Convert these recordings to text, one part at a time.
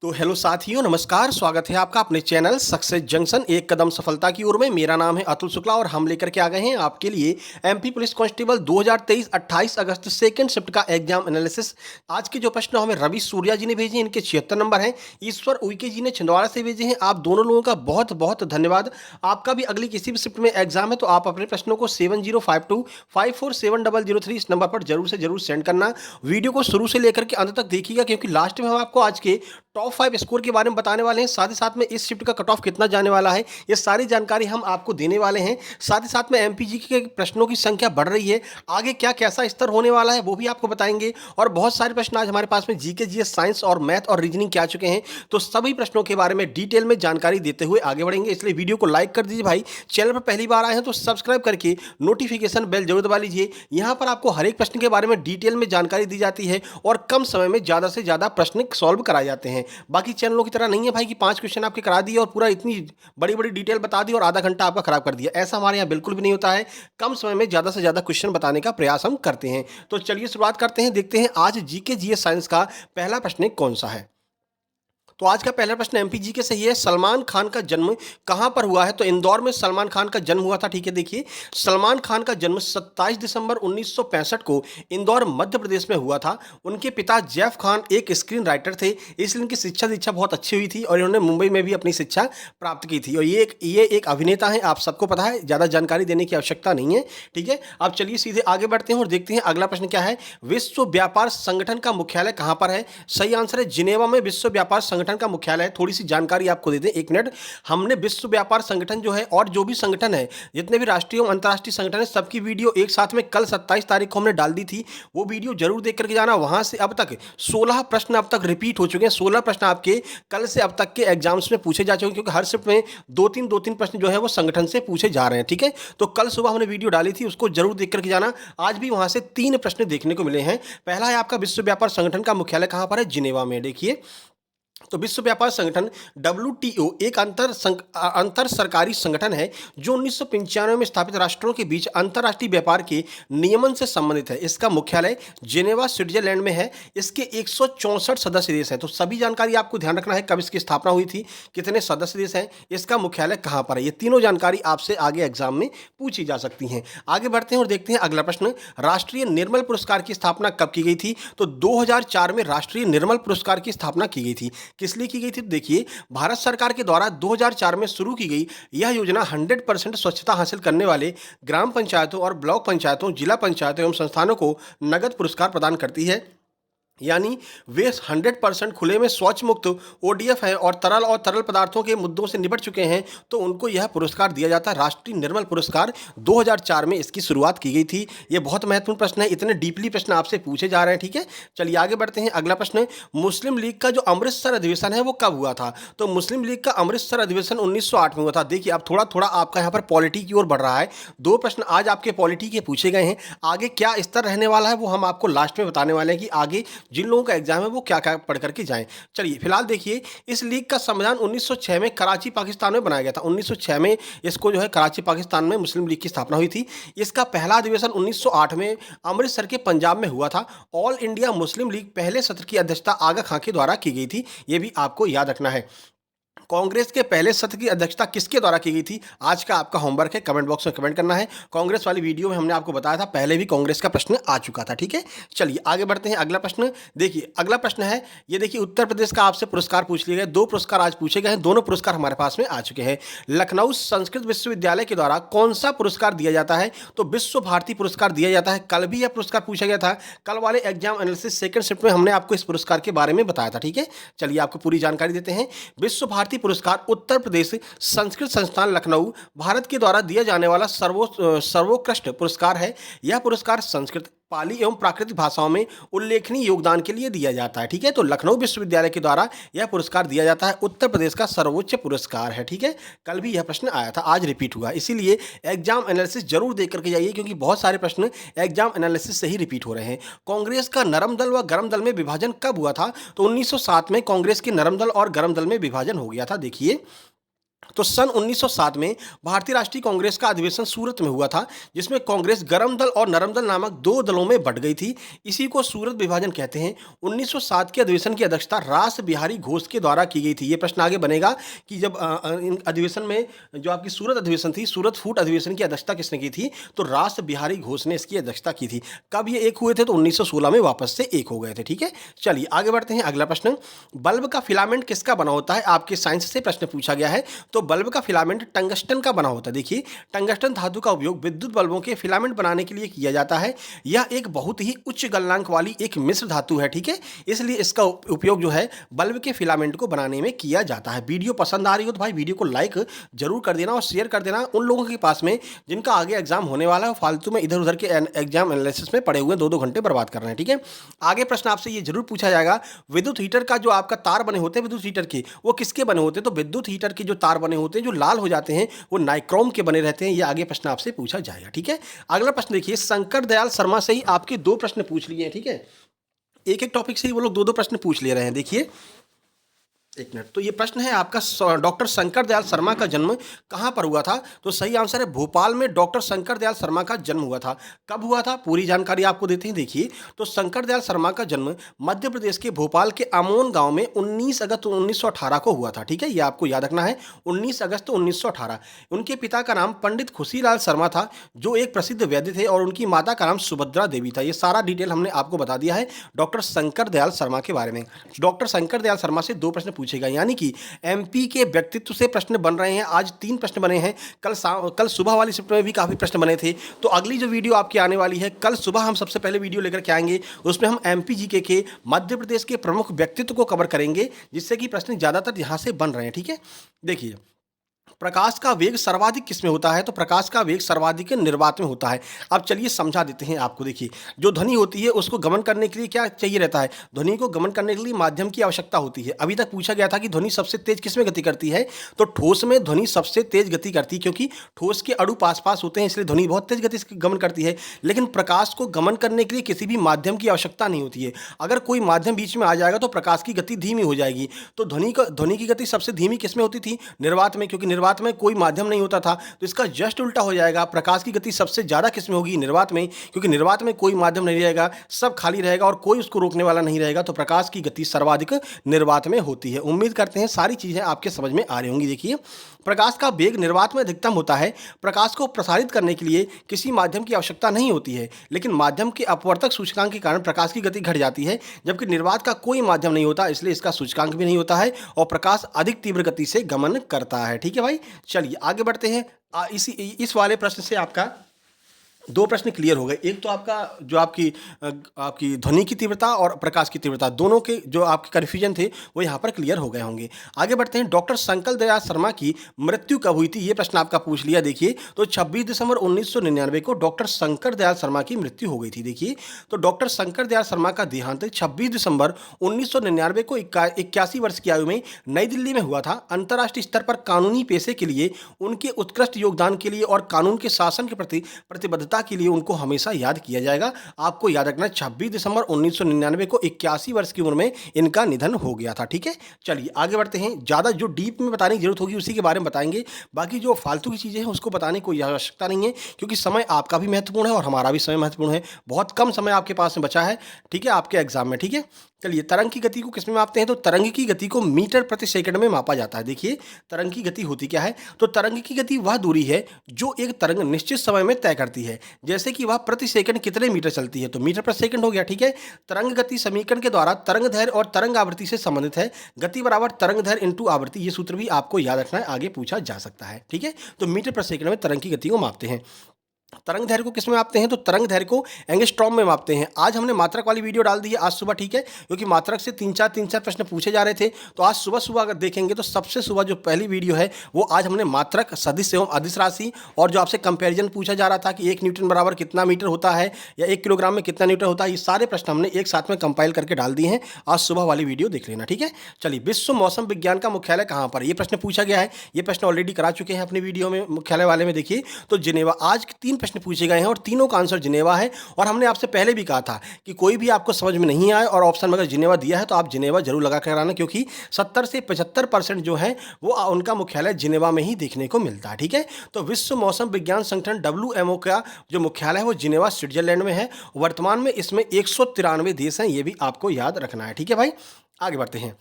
तो हेलो साथियों, नमस्कार। स्वागत है आपका अपने चैनल सक्सेस जंक्शन एक कदम सफलता की ओर में। मेरा नाम है अतुल शुक्ला और हम लेकर के आ गए हैं आपके लिए एमपी पुलिस कांस्टेबल 2023 28 अगस्त सेकंड शिफ्ट का एग्जाम एनालिसिस। आज के जो प्रश्न हमें रवि सूर्या जी ने भेजे हैं, इनके 76 नंबर हैं। ईश्वर उइके जी ने छिंदवाड़ा से भेजे हैं। आप दोनों लोगों का बहुत बहुत धन्यवाद। आपका भी अगली किसी भी शिफ्ट में एग्जाम है तो आप अपने प्रश्नों को 7052547003 इस नंबर पर जरूर से जरूर सेंड करना। वीडियो को शुरू से लेकर के अंत तक देखिएगा, क्योंकि लास्ट में हम आपको आज के टॉप 5 स्कोर के बारे में बताने वाले हैं। साथ ही साथ में इस शिफ्ट का कट ऑफ कितना जाने वाला है, ये सारी जानकारी हम आपको देने वाले हैं। साथ ही साथ में एमपीजी के प्रश्नों की संख्या बढ़ रही है, आगे क्या कैसा स्तर होने वाला है वो भी आपको बताएंगे। और बहुत सारे प्रश्न आज हमारे पास में जीके जीएस साइंस और मैथ और रीजनिंग के आ चुके हैं, तो सभी प्रश्नों के बारे में डिटेल में जानकारी देते हुए आगे बढ़ेंगे। इसलिए वीडियो को लाइक कर दीजिए भाई। चैनल पर पहली बार आए हैं तो सब्सक्राइब करके नोटिफिकेशन बेल जरूर दबा लीजिए। यहाँ पर आपको हर एक प्रश्न के बारे में डिटेल में जानकारी दी जाती है और कम समय में ज़्यादा से ज़्यादा प्रश्न सॉल्व कराए जाते हैं। बाकी चैनलों की तरह नहीं है भाई कि 5 क्वेश्चन आपके करा दिए और पूरा इतनी बड़ी बड़ी डिटेल बता दी और आधा घंटा आपका खराब कर दिया। ऐसा हमारे यहाँ बिल्कुल भी नहीं होता है। कम समय में ज़्यादा से ज़्यादा क्वेश्चन बताने का प्रयास हम करते हैं। तो चलिए शुरुआत करते हैं, देखते हैं आज जीके जीएस साइंस का पहला प्रश्न कौन सा है। तो आज का पहला प्रश्न एमपी जी के सही है। सलमान खान का जन्म कहां पर हुआ है? तो इंदौर में सलमान खान का जन्म हुआ था। ठीक है, देखिए सलमान खान का जन्म 27 दिसंबर 1965 को इंदौर मध्य प्रदेश में हुआ था। उनके पिता जैफ खान एक स्क्रीन राइटर थे, इसलिए इनकी शिक्षा दीक्षा बहुत अच्छी हुई थी और इन्होंने मुंबई में भी अपनी शिक्षा प्राप्त की थी। और ये एक अभिनेता है, आप सबको पता है, ज़्यादा जानकारी देने की आवश्यकता नहीं है। ठीक है, अब चलिए सीधे आगे बढ़ते हैं और देखते हैं अगला प्रश्न क्या है। विश्व व्यापार संगठन का मुख्यालय कहां पर है? सही आंसर है जिनेवा में विश्व व्यापार संगठन का मुख्यालय है। थोड़ी सी जानकारी आपको दे दें, एक मिनट। हमने विश्व व्यापार संगठन जो है और जो भी संगठन है, जितने भी राष्ट्रीय और अंतर्राष्ट्रीय संगठन है, सबकी वीडियो एक साथ में कल 27 तारीख को हमने डाल दी थी। वो वीडियो जरूर देख करके जाना। वहां से अब तक 16 प्रश्न अब तक रिपीट हो चुके हैं। 16 प्रश्न आपके कल से अब तक के एग्जाम्स में पूछे जा चुके हैं, क्योंकि हर शिफ्ट में दो तीन प्रश्न जो है वो संगठन से पूछे जा रहे हैं। ठीक है, तो कल सुबह हमने वीडियो डाली थी, उसको जरूर देख करके जाना। आज भी वहां से 3 प्रश्न देखने को मिले हैं। पहला है आपका विश्व व्यापार संगठन का मुख्यालय कहां पर है? जिनेवा में। देखिए, तो विश्व व्यापार संगठन WTO एक अंतर सरकारी संगठन है जो 1995 में स्थापित राष्ट्रों के बीच अंतर्राष्ट्रीय व्यापार के नियमन से संबंधित है। इसका मुख्यालय जेनेवा स्विट्जरलैंड में है। इसके 164 सदस्य देश हैं। तो सभी जानकारी आपको ध्यान रखना है, कब इसकी स्थापना हुई थी, कितने सदस्य देश हैं, इसका मुख्यालय कहाँ पर है। ये तीनों जानकारी आपसे आगे एग्जाम में पूछी जा सकती हैं। आगे बढ़ते हैं और देखते हैं अगला प्रश्न। राष्ट्रीय निर्मल पुरस्कार की स्थापना कब की गई थी? तो 2004 में राष्ट्रीय निर्मल पुरस्कार की स्थापना की गई थी। किस लिए की गई थी? देखिए, भारत सरकार के द्वारा 2004 में शुरू की गई यह योजना 100% स्वच्छता हासिल करने वाले ग्राम पंचायतों और ब्लॉक पंचायतों, जिला पंचायतों एवं संस्थानों को नगद पुरस्कार प्रदान करती है। यानी वे 100% खुले में स्वच्छ मुक्त ODF है और तरल पदार्थों के मुद्दों से निपट चुके हैं, तो उनको यह पुरस्कार दिया जाता है। राष्ट्रीय निर्मल पुरस्कार 2004 में इसकी शुरुआत की गई थी। ये बहुत महत्वपूर्ण प्रश्न है, इतने डीपली प्रश्न आपसे पूछे जा रहे हैं। ठीक है, चलिए आगे बढ़ते हैं। अगला प्रश्न, मुस्लिम लीग का जो अमृतसर अधिवेशन है वो कब हुआ था? तो मुस्लिम लीग का अमृतसर अधिवेशन 1908 में हुआ था। देखिए, अब थोड़ा थोड़ा आपका यहाँ पर पॉलिटी की ओर बढ़ रहा है। 2 प्रश्न आज आपके पॉलिटी के पूछे गए हैं। आगे क्या स्तर रहने वाला है वो हम आपको लास्ट में बताने वाले हैं कि आगे जिन लोगों का एग्जाम है वो क्या क्या पढ़ करके जाएं। चलिए फिलहाल देखिए, इस लीग का संविधान 1906 में कराची पाकिस्तान में बनाया गया था। 1906 में इसको जो है कराची पाकिस्तान में मुस्लिम लीग की स्थापना हुई थी। इसका पहला अधिवेशन 1908 में अमृतसर के पंजाब में हुआ था। ऑल इंडिया मुस्लिम लीग पहले सत्र की अध्यक्षता आगा खां के द्वारा की गई थी। ये भी आपको याद रखना है। कांग्रेस के पहले सत्र की अध्यक्षता किसके द्वारा की गई थी? आज का आपका होमवर्क है, कमेंट बॉक्स में कमेंट करना है। कांग्रेस वाली वीडियो में हमने आपको बताया था, पहले भी कांग्रेस का प्रश्न आ चुका था। ठीक है, चलिए आगे बढ़ते हैं। अगला प्रश्न देखिए, अगला प्रश्न है ये देखिए, उत्तर प्रदेश का आपसे पुरस्कार पूछ लिए गए। 2 पुरस्कार आज पूछे गए हैं, दोनों पुरस्कार हमारे पास में आ चुके हैं। लखनऊ संस्कृत विश्वविद्यालय के द्वारा कौन सा पुरस्कार दिया जाता है? तो विश्व भारती पुरस्कार दिया जाता है। कल भी यह पुरस्कार पूछा गया था। कल वाले एग्जाम एनालिसिस सेकंड शिफ्ट में हमने आपको इस पुरस्कार के बारे में बताया था। ठीक है, चलिए आपको पूरी जानकारी देते हैं। विश्व भारती पुरस्कार उत्तर प्रदेश संस्कृत संस्थान लखनऊ भारत के द्वारा दिया जाने वाला सर्वोत्कृष्ट पुरस्कार है। यह पुरस्कार संस्कृत, पाली एवं प्राकृतिक भाषाओं में उल्लेखनीय योगदान के लिए दिया जाता है। ठीक है, तो लखनऊ विश्वविद्यालय के द्वारा यह पुरस्कार दिया जाता है। उत्तर प्रदेश का सर्वोच्च पुरस्कार है। ठीक है, कल भी यह प्रश्न आया था, आज रिपीट हुआ, इसीलिए एग्जाम एनालिसिस जरूर देख करके जाइए, क्योंकि बहुत सारे प्रश्न एग्जाम एनालिसिस से ही रिपीट हो रहे हैं। कांग्रेस का नरम दल व गरम दल में विभाजन कब हुआ था? तो 1907 में कांग्रेस के नरम दल और गरम दल में विभाजन हो गया था। देखिए, तो सन 1907 में भारतीय राष्ट्रीय कांग्रेस का अधिवेशन सूरत में हुआ था, जिसमें कांग्रेस गरम दल और नरम दल नामक दो दलों में बंट गई थी। इसी को सूरत विभाजन कहते हैं। 1907 के अधिवेशन की अध्यक्षता रास बिहारी घोष के द्वारा की गई थी। ये प्रश्न आगे बनेगा कि जब इन अधिवेशन में जो आपकी सूरत अधिवेशन थी, सूरत फूट अधिवेशन की अध्यक्षता किसने की थी? तो रास बिहारी घोष ने इसकी अध्यक्षता की थी। कब ये एक हुए थे? तो 1916 में वापस से एक हो गए थे। ठीक है, चलिए आगे बढ़ते हैं। अगला प्रश्न, बल्ब का फिलामेंट किसका बना होता है? आपके साइंस से प्रश्न पूछा गया है। तो बल्ब का फिलामेंट टंगस्टन का बना होता है। देखिए, टंगस्टन धातु का उपयोग विद्युत बल्बों के फिलामेंट बनाने के लिए किया जाता है। यह एक बहुत ही उच्च गलनांक वाली एक मिश्र धातु है। ठीक है, इसलिए इसका उपयोग जो है बल्ब के फिलामेंट को बनाने में किया जाता है। वीडियो पसंद आ रही हो तो भाई वीडियो को लाइक जरूर कर देना और शेयर कर देना उन लोगों के पास में जिनका आगे एग्जाम होने वाला है, फालतू में इधर उधर के एग्जाम एनालिसिस में पड़े हुए 2-2 घंटे बर्बाद कर रहे हैं। ठीक है, आगे प्रश्न आपसे ये जरूर पूछा जाएगा, विद्युत हीटर का जो आपका तार बने होते हैं विद्युत हीटर के, वो किसके बने होते हैं? तो विद्युत हीटर के जो तार बने होते हैं जो लाल हो जाते हैं वो नाइक्रोम के बने रहते हैं। ये आगे प्रश्न आपसे पूछा जाएगा। ठीक है, अगला प्रश्न देखिए, शंकर दयाल शर्मा से ही आपके 2 प्रश्न पूछ लिए हैं। ठीक है, एक एक टॉपिक से ही वो लोग 2-2 प्रश्न पूछ ले रहे हैं। देखिए एक मिनट, तो ये प्रश्न है आपका, डॉक्टर शंकर दयाल शर्मा का जन्म कहाँ पर हुआ था? तो सही आंसर है भोपाल में डॉक्टर शंकर दयाल शर्मा का जन्म हुआ था। कब हुआ था? पूरी जानकारी आपको देते हैं। देखिए, तो शंकर दयाल शर्मा का जन्म मध्य प्रदेश के भोपाल के आमोन गांव में 19 अगस्त 1918 को हुआ था। ठीक है, ये आपको याद रखना है, 19 अगस्त 1918। उनके पिता का नाम पंडित खुशीलाल शर्मा था, जो एक प्रसिद्ध वैद्य थे, और उनकी माता का नाम सुभद्रा देवी था। ये सारा डिटेल हमने आपको बता दिया है डॉक्टर शंकर दयाल शर्मा के बारे में। डॉक्टर शंकर दयाल शर्मा से 2 प्रश्न पूछेगा, यानी कि एमपी के व्यक्तित्व से प्रश्न बन रहे हैं। आज 3 प्रश्न बने हैं, कल सुबह वाली शिफ्ट में भी काफी प्रश्न बने थे। तो अगली जो वीडियो आपकी आने वाली है, कल सुबह हम सबसे पहले वीडियो लेकर के आएंगे, उसमें हम एमपी जीके के मध्य प्रदेश के प्रमुख व्यक्तित्व को कवर करेंगे, जिससे कि प्रश्न ज्यादातर यहां से बन रहे हैं। ठीक है, देखिए, प्रकाश का वेग सर्वाधिक किसमें होता है? तो प्रकाश का वेग सर्वाधिक निर्वात में होता है। अब चलिए समझा देते हैं आपको। देखिए, जो ध्वनि होती है उसको गमन करने के लिए क्या चाहिए रहता है? ध्वनि को गमन करने के लिए माध्यम की आवश्यकता होती है। अभी तक पूछा गया था कि ध्वनि सबसे तेज किसमें गति करती है? तो ठोस में ध्वनि सबसे तेज गति करती है, क्योंकि ठोस के अणु पास पास होते हैं, इसलिए ध्वनि बहुत तेज गति से गमन करती है। लेकिन प्रकाश को गमन करने के लिए किसी भी माध्यम की आवश्यकता नहीं होती है। अगर कोई माध्यम बीच में आ जाएगा तो प्रकाश की गति धीमी हो जाएगी। तो ध्वनि की गति सबसे धीमी किसमें होती थी? निर्वात में, क्योंकि निर्वात में कोई माध्यम नहीं होता था। तो इसका जस्ट उल्टा हो जाएगा, प्रकाश की गति सबसे ज्यादा किसमें होगी? निर्वात में, क्योंकि निर्वात में कोई माध्यम नहीं रहेगा, सब खाली रहेगा और कोई उसको रोकने वाला नहीं रहेगा। तो प्रकाश की गति सर्वाधिक निर्वात में होती है। उम्मीद करते हैं सारी चीजें आपके समझ में आ रही होंगी। देखिए, प्रकाश का वेग निर्वात में अधिकतम होता है। प्रकाश को प्रसारित करने के लिए किसी माध्यम की आवश्यकता नहीं होती है, लेकिन माध्यम के अपवर्तक सूचकांक के कारण प्रकाश की गति घट जाती है। जबकि निर्वात का कोई माध्यम नहीं होता, इसलिए इसका सूचकांक भी नहीं होता है और प्रकाश अधिक तीव्र गति से गमन करता है। ठीक है भाई, चलिए आगे बढ़ते हैं। इस वाले प्रश्न से आपका 2 प्रश्न क्लियर हो गए। एक तो आपका जो आपकी ध्वनि की तीव्रता और प्रकाश की तीव्रता, दोनों के जो आपके कन्फ्यूजन थे वो यहाँ पर क्लियर हो गए होंगे। आगे बढ़ते हैं, डॉक्टर शंकर दयाल शर्मा की मृत्यु कब हुई थी? ये प्रश्न आपका पूछ लिया। देखिए, तो 26 दिसंबर 1999 को डॉक्टर शंकर दयाल शर्मा की मृत्यु हो गई थी। देखिए, तो डॉक्टर शंकर दयाल शर्मा का देहांत 26 दिसंबर 1999 को 81 वर्ष की आयु में नई दिल्ली में हुआ था। अंतर्राष्ट्रीय स्तर पर कानूनी पेशे के लिए उनके उत्कृष्ट योगदान के लिए और कानून के शासन के प्रति प्रतिबद्धता के लिए उनको हमेशा याद किया जाएगा। आपको याद रखना, 26 दिसंबर 1999 को 81 वर्ष की उम्र में इनका निधन हो गया था। ठीक है, चलिए आगे बढ़ते हैं। ज्यादा जो डीप में बताने की जरूरत होगी उसी के बारे में बताएंगे, बाकी जो फालतू की चीजें हैं उसको बताने की कोई आवश्यकता नहीं है, क्योंकि समय आपका भी महत्वपूर्ण है और हमारा भी समय महत्वपूर्ण है। बहुत कम समय आपके पास में बचा है, ठीक है, आपके एग्जाम में। ठीक है, चलिए, तरंग की गति को किसमें मापते हैं? तो तरंग की गति को मीटर प्रति सेकंड में मापा जाता है। देखिए, तरंग की गति होती क्या है? तो तरंग की गति वह दूरी है जो एक तरंग निश्चित समय में तय करती है, जैसे कि वह प्रति सेकंड कितने मीटर चलती है, तो मीटर प्रति सेकंड हो गया। ठीक है, तरंग गति समीकरण के द्वारा तरंग दैर्घ्य और तरंग आवृत्ति से संबंधित है। गति बराबर तरंग दैर्घ्य इंटू आवृत्ति, ये सूत्र भी आपको याद रखना है, आगे पूछा जा सकता है। ठीक है, तो मीटर प्रति सेकंड में तरंग की गति को मापते हैं। तरंग दैर्घ्य को किसमें मापते हैं? तो तरंग दैर्घ्य को एंगस्ट्रॉम में मापते हैं। आज हमने मात्रक वाली वीडियो डाल दी है आज सुबह। ठीक है, क्योंकि मात्रक से 3-4 प्रश्न पूछे जा रहे थे, तो आज सुबह अगर देखेंगे तो सबसे सुबह जो पहली वीडियो है वो आज हमने मात्रक, सदिश एवं अदिश राशि और जो आपसे कंपैरिजन पूछा जा रहा था कि 1 न्यूटन बराबर कितना मीटर होता है या 1 किलोग्राम में कितना न्यूटन होता है, ये सारे प्रश्न हमने एक साथ में कंपाइल करके डाल दिए हैं। आज सुबह वाली वीडियो देख लेना। ठीक है, चलिए, विश्व मौसम विज्ञान का मुख्यालय कहाँ पर? ये प्रश्न पूछा गया है। ये प्रश्न ऑलरेडी करा चुके हैं अपनी वीडियो में मुख्यालय वाले में। देखिए, तो जिनेवा। आज 3 प्रश्न पूछे गए हैं और तीनों का आंसर जिनेवा है। और हमने आपसे पहले भी कहा था कि कोई भी आपको समझ में नहीं आए और ऑप्शन में अगर जिनेवा दिया है तो आप जिनेवा जरूर लगा कर आना, क्योंकि 70 से 75% जो है वो उनका मुख्यालय जिनेवा में ही देखने को मिलता है। ठीक है, तो विश्व मौसम विज्ञान संगठन WMO का जो मुख्यालय है वो जिनेवा स्विट्जरलैंड में है। वर्तमान में इसमें 193 देश हैं, ये भी आपको याद रखना है। ठीक है भाई, आगे बढ़ते हैं।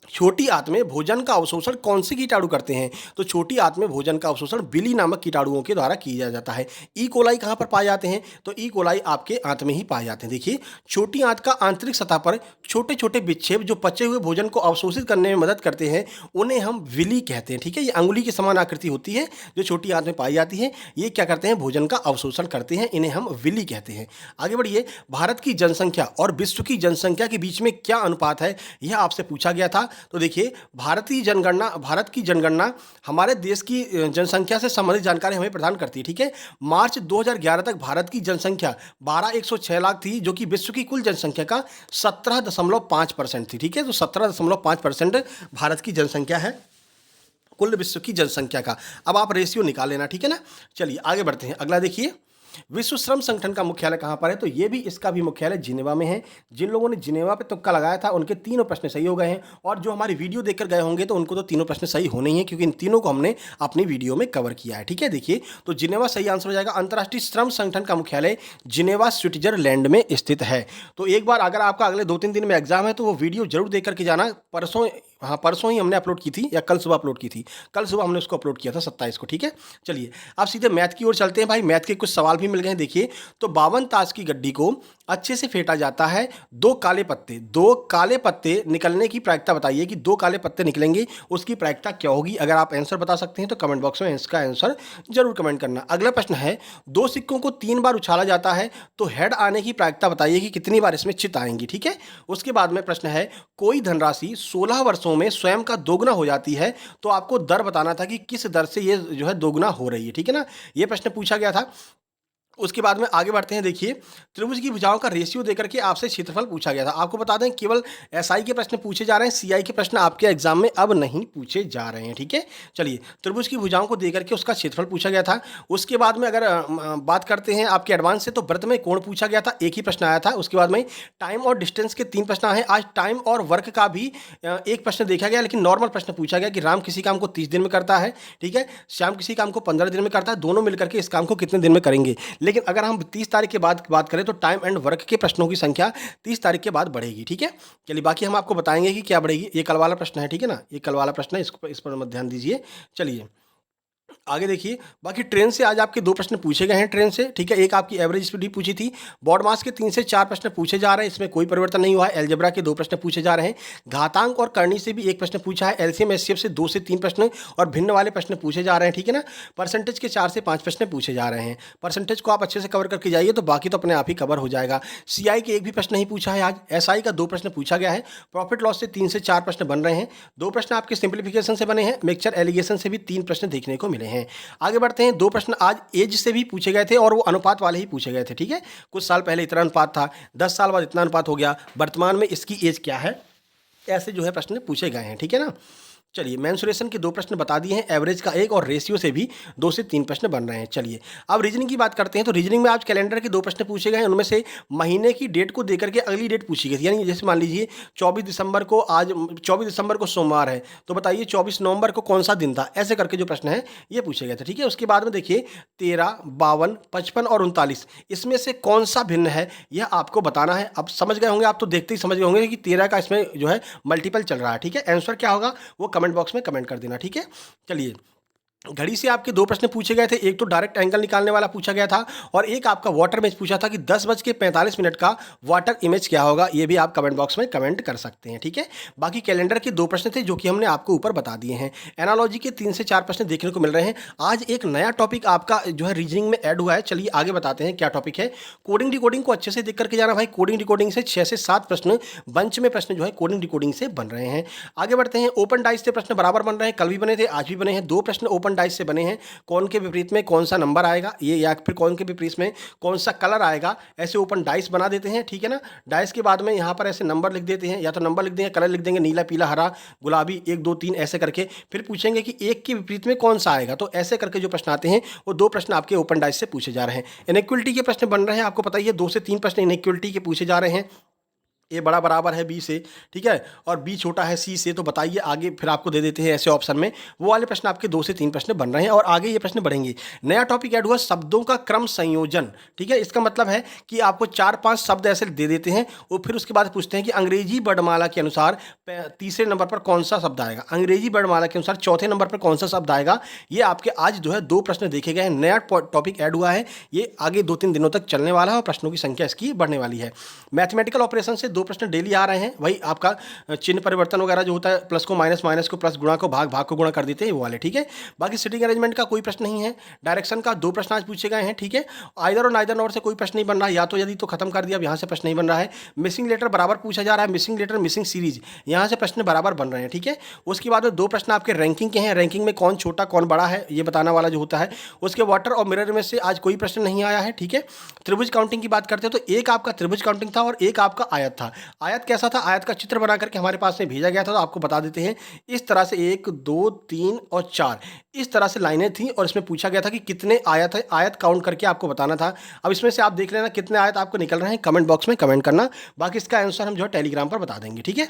छोटी आंत में भोजन का अवशोषण कौन से कीटाणु करते हैं? तो छोटी आंत में भोजन का अवशोषण बिली नामक कीटाणुओं के द्वारा किया जाता है। ई कोलाई कहाँ पर पाए जाते हैं? तो ई कोलाई आपके आंत में ही पाए जाते हैं। देखिए, छोटी आंत का आंतरिक सतह पर छोटे छोटे विक्षेप जो पचे हुए भोजन को अवशोषित करने में मदद करते हैं, उन्हें हम विली कहते हैं। ठीक है, ये अंगुली की समान आकृति होती है जो छोटी आंत में पाई जाती है। ये क्या करते हैं? भोजन का अवशोषण करते हैं, इन्हें हम विली कहते हैं। आगे बढ़िए। भारत की जनसंख्या और विश्व की जनसंख्या के बीच में क्या अनुपात है, यह आपसे पूछा गया था। तो देखिए, भारत की जनगणना हमारे देश की जनसंख्या से संबंधित जानकारी हमें प्रदान करती है। ठीक है, मार्च 2011 तक भारत की जनसंख्या 12,106 लाख थी, जो कि विश्व की कुल जनसंख्या का 17.5% थी। ठीक है, तो 17.5% भारत की जनसंख्या है कुल विश्व की जनसंख्या का। अब आप रेशियो निकाल लेना। ठीक है ना, चलिए आगे बढ़ते हैं। अगला देखिए, विश्व श्रम संगठन का मुख्यालय कहाँ पर है? तो ये भी, इसका भी मुख्यालय जिनेवा में है। जिन लोगों ने जिनेवा पे तुक्का लगाया था उनके तीनों प्रश्न सही हो गए हैं, और जो हमारी वीडियो देखकर गए होंगे तो उनको तो तीनों प्रश्न सही होने ही हैं, क्योंकि इन तीनों को हमने अपनी वीडियो में कवर किया है। ठीक है, देखिए, तो जिनेवा सही आंसर हो जाएगा। अंतर्राष्ट्रीय श्रम संगठन का मुख्यालय जिनेवा स्विट्जरलैंड में स्थित है। तो एक बार अगर आपका अगले 2-3 दिन में एग्जाम है तो वो वीडियो जरूर देख करके जाना। परसों ही हमने अपलोड की थी, या कल सुबह अपलोड की थी। कल सुबह हमने उसको अपलोड किया था 27 को। ठीक है, चलिए अब सीधे मैथ की ओर चलते हैं भाई। मैथ के कुछ सवाल भी मिल गए हैं। देखिए, तो 52 ताश की गड्डी को अच्छे से फेंटा जाता है। दो काले पत्ते निकलने की प्रायिकता बताइए कि 2 काले पत्ते निकलेंगे, उसकी प्रायिकता क्या होगी? अगर आप आंसर बता सकते हैं तो कमेंट बॉक्स में इसका आंसर जरूर कमेंट करना। अगला प्रश्न है, 2 सिक्कों को 3 बार उछाला जाता है तो हेड आने की प्रायिकता बताइए कि कितनी बार इसमें चित आएंगी। ठीक है, उसके बाद में प्रश्न है, कोई धनराशि 16 वर्षों में स्वयं का दोगुना हो जाती है, तो आपको दर बताना था कि किस दर से ये जो है दोगुना हो रही है। ठीक है ना, ये प्रश्न पूछा गया था। उसके बाद में आगे बढ़ते हैं। देखिए, त्रिभुज की भुजाओं का रेशियो देकर के आपसे क्षेत्रफल पूछा गया था। आपको बता दें, केवल एसआई के प्रश्न पूछे जा रहे हैं, सीआई के प्रश्न आपके एग्जाम में अब नहीं पूछे जा रहे हैं। ठीक है, चलिए, त्रिभुज की भुजाओं को देकर के उसका क्षेत्रफल पूछा गया था। उसके बाद में अगर बात करते हैं आपके एडवांस से, तो वृत्त में कोण पूछा गया था, एक ही प्रश्न आया था। उसके बाद में टाइम और डिस्टेंस के 3 प्रश्न आए। आज टाइम और वर्क का भी एक प्रश्न देखा गया, लेकिन नॉर्मल प्रश्न पूछा गया कि राम किसी काम को 30 दिन में करता है, ठीक है, श्याम किसी काम को 15 दिन में करता है, दोनों मिलकर के इस काम को कितने दिन में करेंगे। लेकिन अगर हम 30 तारीख के बाद बात करें तो टाइम एंड वर्क के प्रश्नों की संख्या 30 तारीख के बाद बढ़ेगी। ठीक है, चलिए बाकी हम आपको बताएंगे कि क्या बढ़ेगी। ये कल वाला प्रश्न है, ठीक है ना, ये कल वाला प्रश्न है, इस पर मत ध्यान दीजिए। चलिए आगे देखिए, बाकी ट्रेन से आज आपके 2 प्रश्न पूछे गए हैं ट्रेन से। ठीक है, एक आपकी एवरेज स्पीड ही पूछी थी। बॉड मास के 3 से 4 प्रश्न पूछे जा रहे हैं, इसमें कोई परिवर्तन नहीं हुआ है। एलजेब्रा के 2 प्रश्न पूछे जा रहे हैं। घातांक और करनी से भी 1 प्रश्न पूछा है। एलसीएम एचसीएफ से 2 से 3 प्रश्न और भिन्न वाले प्रश्न पूछे जा रहे हैं। ठीक है ना, परसेंटेज के 4 से 5 प्रश्न पूछे जा रहे हैं। परसेंटेज को आप अच्छे से कवर करके जाइए तो बाकी तो अपने आप ही कवर हो जाएगा। सीआई के 1 भी प्रश्न नहीं पूछा है आज। एसआई का 2 प्रश्न पूछा गया है। प्रॉफिट लॉस से 3 से 4 प्रश्न बन रहे हैं। 2 प्रश्न आपके सिंप्लीफिकेशन से बने हैं। मिक्सचर एलिगेशन से भी 3 प्रश्न देखने को मिले हैं। आगे बढ़ते हैं। 2 प्रश्न आज एज से भी पूछे गए थे और वो अनुपात वाले ही पूछे गए थे। ठीक है, कुछ साल पहले इतना अनुपात था, 10 साल बाद इतना अनुपात हो गया, वर्तमान में इसकी एज क्या है, ऐसे जो है प्रश्न पूछे गए हैं। ठीक है ना, चलिए मेंसुरेशन के 2 प्रश्न बता दिए हैं, एवरेज का 1 और रेशियो से भी 2 से 3 प्रश्न बन रहे हैं। चलिए अब रीजनिंग की बात करते हैं। तो रीजनिंग में आज कैलेंडर के 2 प्रश्न पूछे गए हैं। उनमें से महीने की डेट को देकर के अगली डेट पूछी गई थी, यानी जैसे मान लीजिए 24 दिसंबर को, आज 24 दिसंबर को सोमवार है, तो बताइए 24 नवंबर को कौन सा दिन था, ऐसे करके जो प्रश्न है ये पूछे गए थे। ठीक है, उसके बाद में देखिए 13, 52, 55 और 39, इसमें से कौन सा भिन्न है यह आपको बताना है। अब समझ गए होंगे, आप तो देखते ही समझ गए होंगे कि 13 का इसमें जो है मल्टीपल चल रहा है। ठीक है, आंसर क्या होगा वो कमेंट बॉक्स में कमेंट कर देना। ठीक है, चलिए घड़ी से आपके 2 प्रश्न पूछे गए थे। एक तो डायरेक्ट एंगल निकालने वाला पूछा गया था और एक आपका वाटर इमेज पूछा था कि 10:45 का वाटर इमेज क्या होगा। ये भी आप कमेंट बॉक्स में कमेंट कर सकते हैं। ठीक है, बाकी कैलेंडर के 2 प्रश्न थे जो कि हमने आपको ऊपर बता दिए हैं। एनालॉजी के 3 से 4 प्रश्न देखने को मिल रहे हैं। आज एक नया टॉपिक आपका जो है रीजनिंग में ऐड हुआ है। चलिए आगे बताते हैं क्या टॉपिक है। कोडिंग डिकोडिंग को अच्छे से देख करके जाना भाई। कोडिंग डिकोडिंग से 6 से 7 प्रश्न बंच में प्रश्न जो है कोडिंग डिकोडिंग से बन रहे हैं। आगे बढ़ते हैं। ओपन डाइस से प्रश्न बराबर बन रहे हैं, कल भी बने थे, आज भी बने हैं। 2 प्रश्न ओपन ओपन डाइस से बने हैं, कौन के विपरीत में कौन सा नंबर आएगा ये, या फिर कौन के विपरीत में कौन सा कलर आएगा, ऐसे ओपन डाइस बना देते हैं, ठीक है ना। डाइस के बाद में यहाँ पर ऐसे नंबर लिख देते हैं, या तो नंबर लिख देंगे, कलर लिख देंगे, नीला, पीला, हरा, गुलाबी, 1 2 3 ऐसे करके। फिर पूछेंगे कि एक के विपरीत में कौन सा आएगा। तो ऐसे करके जो प्रश्न आते हैं वो 2 प्रश्न आपके ओपन डाइस से पूछे जा रहे हैं। इनइक्वलिटी के प्रश्न बन रहे हैं, आपको पता ही है 2 से 3 प्रश्न इनइक्वलिटी के पूछे जा रहे हैं। ए बड़ा बराबर है बी से, ठीक है, और बी छोटा है सी से, तो बताइए आगे। फिर आपको दे देते हैं ऐसे ऑप्शन में, वो वाले प्रश्न आपके 2 से 3 प्रश्न बन रहे हैं और आगे ये प्रश्न बढ़ेंगे। नया टॉपिक ऐड हुआ, शब्दों का क्रम संयोजन, ठीक है। इसका मतलब है कि आपको 4-5 शब्द ऐसे दे देते हैं और फिर उसके बाद पूछते हैं कि अंग्रेजी वर्णमाला के अनुसार तीसरे नंबर पर कौन सा शब्द आएगा, अंग्रेजी वर्णमाला के अनुसार चौथे नंबर पर कौन सा शब्द आएगा। ये आपके आज जो है 2 प्रश्न देखे गए हैं, नया टॉपिक ऐड हुआ है, ये आगे 2-3 दिनों तक चलने वाला है और प्रश्नों की संख्या इसकी बढ़ने वाली है। मैथमेटिकल ऑपरेशन से 2 प्रश्न डेली आ रहे हैं, वही आपका चिन्ह परिवर्तन वगैरह जो होता है, प्लस को माइनस, माइनस को प्लस, गुणा को भाग, भाग को गुणा कर देते हैं, वो वाले, ठीक है। बाकी सिटिंग अरेंजमेंट का कोई प्रश्न नहीं है। डायरेक्शन का 2 प्रश्न आज पूछे गए हैं, ठीक है। आइदर और नाइदर नॉर से कोई प्रश्न नहीं बन रहा है, या तो यदि तो खत्म कर दिया, अब यहाँ से प्रश्न नहीं बन रहा है। मिसिंग लेटर बराबर पूछा जा रहा है, मिसिंग लेटर, मिसिंग सीरीज, यहाँ से प्रश्न बराबर बन रहे हैं, ठीक है। उसके बाद में 2 प्रश्न आपके रैंकिंग के हैं, रैंकिंग में कौन छोटा कौन बड़ा है ये बताने वाला जो होता है। उसके वाटर और मिरर में से आज कोई प्रश्न नहीं आया है, ठीक है। त्रिभुज काउंटिंग की बात करते हैं तो एक आपका त्रिभुज काउंटिंग था और एक आपका आयत था। आयत कैसा था, आयत का चित्र बना करके हमारे पास में भेजा गया था, तो आपको बता देते हैं इस तरह से 1 2 3 और 4 इस तरह से लाइनें थी और इसमें पूछा गया था कि कितने आयत है, आयत काउंट करके आपको बताना था। अब इसमें से आप देख लेना कितने आयत आपको निकल रहे हैं, कमेंट बॉक्स में कमेंट करना, बाकी इसका आंसर हम जो है टेलीग्राम पर बता देंगे, ठीक है।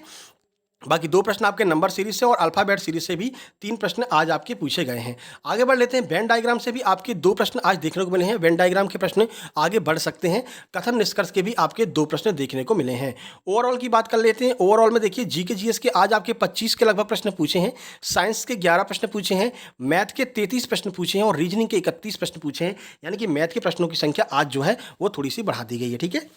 बाकी 2 प्रश्न आपके नंबर सीरीज से और अल्फाबेट सीरीज से भी 3 प्रश्न आज आपके पूछे गए हैं। आगे बढ़ लेते हैं, वेन डायग्राम से भी आपके 2 प्रश्न आज देखने को मिले हैं। वेन डायग्राम के प्रश्न आगे बढ़ सकते हैं। कथन निष्कर्ष के भी आपके 2 प्रश्न देखने को मिले हैं। ओवरऑल की बात कर लेते हैं। ओवरऑल में देखिए जीके जीएस के आज आपके 25 के लगभग प्रश्न पूछे हैं, साइंस के 11 प्रश्न पूछे हैं, मैथ के 33 प्रश्न पूछे हैं और रीजनिंग के 31 प्रश्न पूछे हैं। यानी कि मैथ के प्रश्नों की संख्या आज जो है वो थोड़ी सी बढ़ा दी गई है, ठीक है।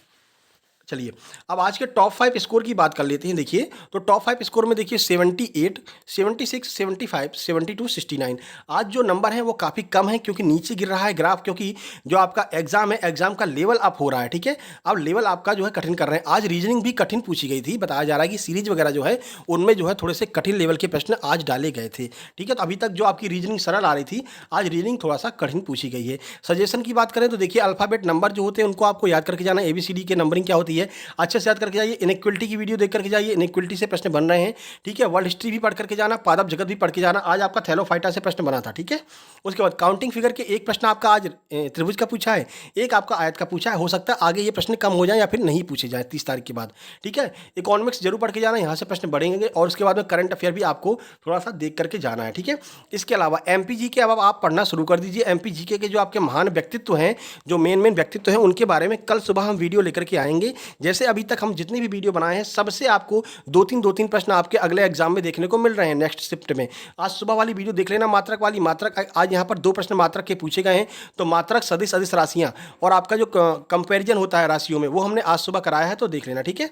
चलिए अब आज के टॉप 5 स्कोर की बात कर लेते हैं। देखिए तो टॉप 5 स्कोर में देखिए 78, 76, 75, 72, 69। आज जो नंबर है वो काफ़ी कम है क्योंकि नीचे गिर रहा है ग्राफ, क्योंकि जो आपका एग्जाम है एग्जाम का लेवल अप हो रहा है, ठीक है। अब लेवल आपका जो है कठिन कर रहे हैं। आज रीजनिंग भी कठिन पूछी गई थी, बताया जा रहा है कि सीरीज वगैरह जो है उनमें जो है थोड़े से कठिन लेवल के प्रश्न आज डाले गए थे, ठीक है। तो अभी तक जो आपकी रीजनिंग सरल आ रही थी, आज रीजनिंग थोड़ा सा कठिन पूछी गई है। सजेशन की बात करें तो देखिए अल्फाबेट नंबर जो होते हैं उनको आपको याद करके जाना, ABCD के नंबरिंग क्या होती है अच्छे से याद करके जाइए। इनइक्वलिटी की वीडियो देख करके जाइए, इनइक्वलिटी से प्रश्न बन रहे हैं, ठीक है। वर्ल्ड हिस्ट्री भी पढ़ करके जाना, पादप जगत भी पढ़ के जाना। आज आपका थैलोफाइटा से प्रश्न बना था, ठीक है। उसके बाद काउंटिंग फिगर के एक प्रश्न आपका आज त्रिभुज का पूछा है, एक आपका आयत का पूछा है। हो सकता है आगे ये प्रश्न कम हो जाए या फिर नहीं पूछे जाए 30 तारीख के बाद, ठीक है। इकोनॉमिक्स जरूर पढ़ के जाना, यहाँ से प्रश्न बढ़ेंगे और उसके बाद में करंट अफेयर भी आपको थोड़ा सा देख करके जाना है, ठीक है। इसके अलावा MPG के अब आप पढ़ना शुरू कर दीजिए। MPG के जो आपके महान व्यक्तित्व हैं, जो मेन व्यक्तित्व हैं, उनके बारे में कल सुबह हम वीडियो लेकर के आएंगे। जैसे अभी तक हम जितनी भी वीडियो बनाए हैं सबसे आपको 2-3 प्रश्न आपके अगले एग्जाम में देखने को मिल रहे हैं नेक्स्ट शिफ्ट में। आज सुबह वाली वीडियो देख लेना, मात्रक वाली। मात्रक आज यहाँ पर 2 प्रश्न मात्रक के पूछे गए हैं, तो मात्रक, सदिश, सदिश राशियाँ और आपका जो कंपैरिजन होता है राशियों में, वो हमने आज सुबह कराया है, तो देख लेना, ठीक है।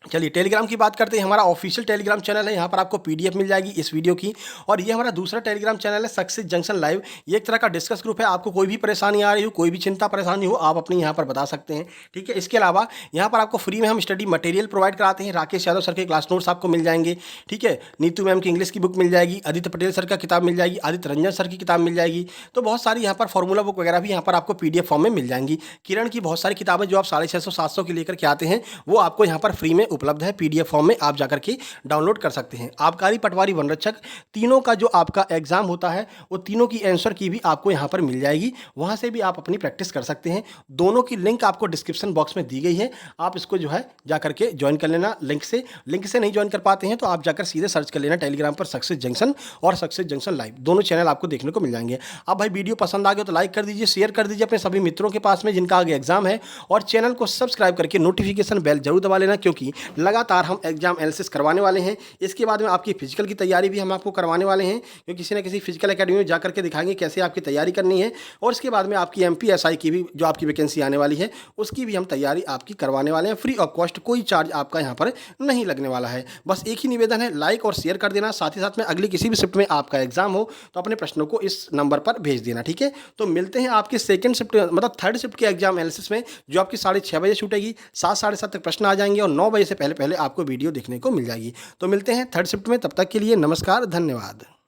चलिए टेलीग्राम की बात करते हैं। हमारा ऑफिशियल टेलीग्राम चैनल है, यहाँ पर आपको PDF मिल जाएगी इस वीडियो की। और ये हमारा दूसरा टेलीग्राम चैनल है सक्सेस जंक्शन लाइव। ये एक तरह का डिस्कस ग्रुप है। आपको कोई भी परेशानी आ रही हो, कोई भी चिंता परेशानी हो, आप अपनी यहाँ पर बता सकते हैं, ठीक है। इसके अलावा यहाँ पर आपको फ्री में हम स्टडी मटेरियल प्रोवाइड कराते हैं। राकेश यादव सर के क्लास नोट्स आपको मिल जाएंगे, ठीक है। नीतू मैम की इंग्लिश की बुक मिल जाएगी, आदित्य पटेल सर का किताब मिल जाएगी, आदित्य रंजन सर की किताब मिल जाएगी। तो बहुत सारी यहाँ पर फॉर्मूला बुक वगैरह भी यहाँ पर आपको PDF फॉर्म में मिल जाएंगी। किरण की बहुत सारी किताबें जो आप 650-700 की लेकर के आते हैं, वो आपको यहाँ पर फ्री में उपलब्ध है। PDF फॉर्म में आप जाकर के डाउनलोड कर सकते हैं। आबकारी, पटवारी, वनरक्षक तीनों का जो आपका एग्जाम होता है, वो तीनों की आंसर की भी आपको यहाँ पर मिल जाएगी। वहाँ से भी आप अपनी प्रैक्टिस कर सकते हैं। दोनों की लिंक आपको डिस्क्रिप्शन बॉक्स में दी गई है, आप इसको जो है जाकर के ज्वाइन कर लेना लिंक से नहीं ज्वाइन कर पाते हैं तो आप जाकर सीधे सर्च कर लेना टेलीग्राम पर सक्सेस जंक्शन और सक्सेस जंक्शन लाइव, दोनों चैनल आपको देखने को मिल जाएंगे। अब भाई वीडियो पसंद आ गया तो लाइक कर दीजिए, शेयर कर दीजिए अपने सभी मित्रों के पास में जिनका आगे एग्जाम है, और चैनल को सब्सक्राइब करके नोटिफिकेशन बेल जरूर दबा लेना, क्योंकि लगातार हम एग्जाम एनालिसिस करवाने वाले हैं। इसके बाद में आपकी फिजिकल की तैयारी भी हम आपको करवाने वाले हैं, क्योंकि किसी न किसी फिजिकल एकेडमी में जाकर के दिखाएंगे कैसे आपकी तैयारी करनी है। और इसके बाद में आपकी MPSI की भी जो आपकी वैकेंसी आने वाली है, उसकी भी हम तैयारी आपकी करवाने वाले हैं, फ्री ऑफ कॉस्ट, कोई चार्ज आपका यहाँ पर नहीं लगने वाला है। बस एक ही निवेदन है, लाइक और शेयर कर देना। साथ ही साथ में अगली किसी भी शिफ्ट में आपका एग्जाम हो तो अपने प्रश्नों को इस नंबर पर भेज देना, ठीक है। तो मिलते हैं आपके सेकंड शिफ्ट मतलब थर्ड शिफ्ट के एग्जाम एनालिसिस में, जो आपकी 6:30 बजे छूटेगी। 7, 7:30 तक प्रश्न आ जाएंगे और 9 बजे से पहले पहले आपको वीडियो देखने को मिल जाएगी। तो मिलते हैं थर्ड शिफ्ट में, तब तक के लिए नमस्कार, धन्यवाद।